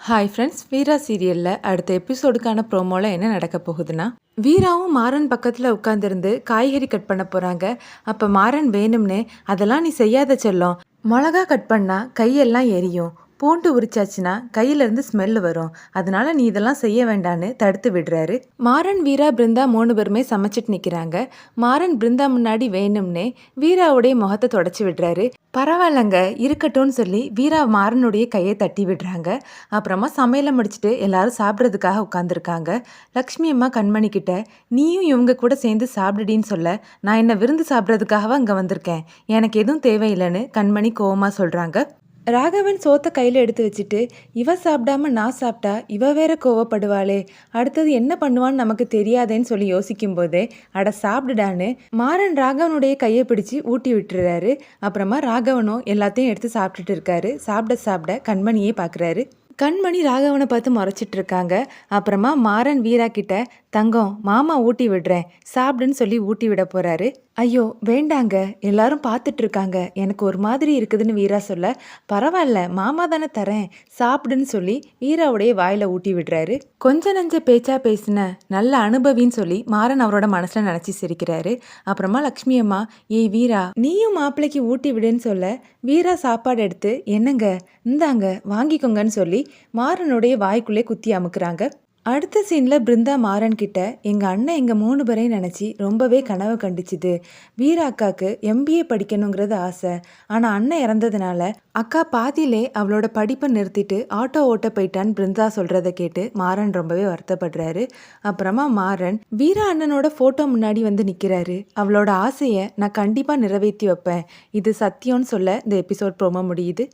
Hi friends, வீரா சீரியலில் அடுத்த எபிசோடுக்கான ப்ரோமோவில் என்ன நடக்க போகுதுன்னா, வீராவும் மாறன் பக்கத்தில் உட்காந்துருந்து காய்கறி கட் பண்ண போகிறாங்க. அப்போ மாறன் வேணும்னே, அதெல்லாம் நீ செய்யாத செல்லம், மிளகா கட் பண்ணால் கையெல்லாம் எரியும், பூண்டு உரிச்சாச்சுன்னா கையிலேருந்து ஸ்மெல் வரும், அதனால நீ இதெல்லாம் செய்ய வேண்டான்னு தடுத்து விடுறாரு. மாறன், வீரா, பிருந்தா 3 பேருமே சமைச்சிட்டு நிற்கிறாங்க. மாறன் பிருந்தா முன்னாடி வேணும்னே வீராவுடைய முகத்தை தொடச்சி விடுறாரு. பரவாயில்லங்க, இருக்கட்டும்னு சொல்லி வீரா மாறனுடைய கையை தட்டி விடுறாங்க. அப்புறமா சமையலை முடிச்சுட்டு எல்லாரும் சாப்பிட்றதுக்காக உட்காந்துருக்காங்க. லக்ஷ்மி அம்மா கண்மணி கிட்ட, நீயும் இவங்க கூட சேர்ந்து சாப்பிடுடின்னு சொல்ல, நான் என்ன விருந்து சாப்பிட்றதுக்காகவா அங்கே வந்திருக்கேன், எனக்கு எதுவும் தேவையில்லைன்னு கண்மணி கோவமாக சொல்கிறாங்க. ராகவன் சோத்தை கையில் எடுத்து வச்சுட்டு, இவ சாப்பிடாம நான் சாப்பிட்டா இவ வேற கோவப்படுவாளே, அடுத்தது என்ன பண்ணுவான்னு நமக்கு தெரியாதேன்னு சொல்லி யோசிக்கும் போதே, அட சாப்பிடுடான்னு மாறன் ராகவனுடைய கையை பிடிச்சி ஊட்டி விட்டுறாரு. அப்புறமா ராகவனும் எல்லாத்தையும் எடுத்து சாப்பிட்டுட்டு இருக்காரு. சாப்பிட சாப்பிட கண்மணியே பார்க்குறாரு. கண்மணி ராகவனை பார்த்து முறைச்சிட்டு இருக்காங்க. அப்புறமா மாறன் வீரா கிட்ட, தங்கம் மாமா ஊட்டி விடுறேன் சாப்பிடுன்னு சொல்லி ஊட்டி விட போறாரு. ஐயோ வேண்டாங்க, எல்லாரும் பார்த்துட்டு இருக்காங்க, எனக்கு ஒரு மாதிரி இருக்குதுன்னு வீரா சொல்ல, பரவாயில்ல மாமா தானே தரேன் சாப்பிடுன்னு சொல்லி வீராவுடைய வாயில ஊட்டி விடுறாரு. கொஞ்ச நஞ்ச பேச்சா பேசின நல்ல அனுபவின்னு சொல்லி மாறன் அவரோட மனசுல நினைச்சு சிரிக்கிறாரு. அப்புறமா லக்ஷ்மி அம்மா, ஏய் வீரா, நீயும் மாப்பிள்ளைக்கு ஊட்டி விடுன்னு சொல்ல, வீரா சாப்பாடு எடுத்து, என்னங்க இந்தாங்க வாங்கிக்கோங்கன்னு சொல்லி மாறனுடைய வாய்க்குள்ளே குத்தி அமுக்குறாங்க. அடுத்த சீனில் பிருந்தா மாறன் கிட்ட, எங்கள் அண்ணன் எங்கள் 3 பேரையும் நினச்சி ரொம்பவே கனவு கண்டுச்சுது. வீரா அக்காவுக்கு MBA படிக்கணுங்கிறது ஆசை. ஆனால் அண்ணன் இறந்ததுனால அக்கா பாதியிலே அவளோட படிப்பை நிறுத்திட்டு ஆட்டோ ஓட்ட போயிட்டான்னு பிருந்தா சொல்கிறத கேட்டு மாறன் ரொம்பவே வருத்தப்படுறாரு. அப்புறமா மாறன் வீரா அண்ணனோட ஃபோட்டோ முன்னாடி வந்து நிற்கிறாரு. அவளோட ஆசையை நான் கண்டிப்பாக நிறைவேற்றி வைப்பேன், இது சத்தியம்னு சொல்ல இந்த எபிசோட் ப்ரோமோ முடியுது.